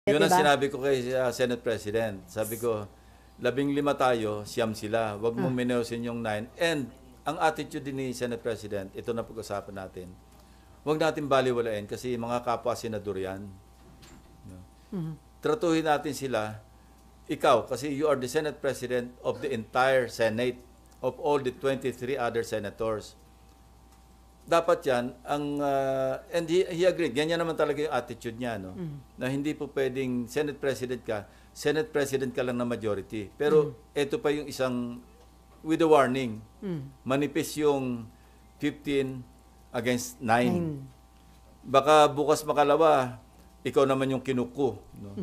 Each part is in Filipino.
Yun ang Diba? sinabi ko kay Senate President. Sabi ko, 15 tayo, siyam sila. Huwag mong mineusin yung 9. And ang attitude din ni Senate President, ito na pag-usapan natin. Huwag natin baliwalain kasi mga kapwa senador yan. Tratuhin natin sila, ikaw, kasi you are the Senate President of the entire Senate, of all the 23 other senators. Dapat yan, and he agreed, ganyan naman talaga yung attitude niya, no? Na hindi po pwedeng Senate President ka lang na majority. Pero ito pa yung isang, with a warning, manipis yung 15 against 9. Baka bukas makalawa, ikaw naman yung kinuko. No?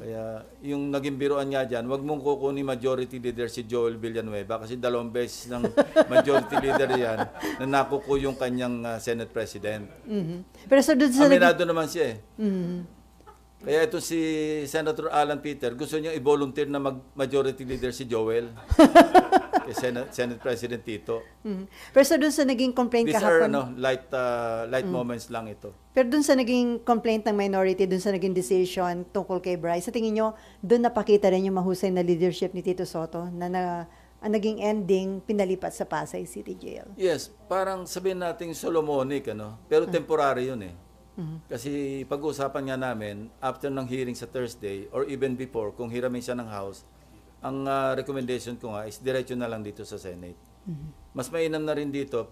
Kaya yung naging biruan nga dyan, wag mong kukunin majority leader si Joel Villanueva kasi 2 beses ng majority leader yan na nakuko yung kanyang Senate President. Pero so doon sa Aminado naman siya eh. Kaya ito si Senator Alan Peter, gusto niya i-volunteer na majority leader si Joel kay Senate President Tito. Pero so doon sa naging complaint These are kahapon. light moments lang ito. Pero doon sa naging complaint ng minority, doon sa naging decision tungkol kay Bryce, sa tingin nyo, doon napakita rin yung mahusay na leadership ni Tito Sotto na ang naging ending, pinalipat sa Pasay City Jail. Yes, parang sabihin natin Solomonic, ano? Pero temporary yun eh. Kasi pag-uusapan nga namin, after ng hearing sa Thursday, or even before, kung hiramin siya ng House, ang recommendation ko nga is diretso na lang dito sa Senate. Mas mainam na rin dito,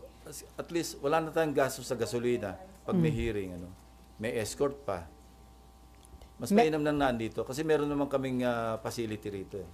at least wala na tayong gastos sa gasolina pag may hearing, ano? May escort pa. Mas mainam na nandito kasi meron naman kaming facility rito eh.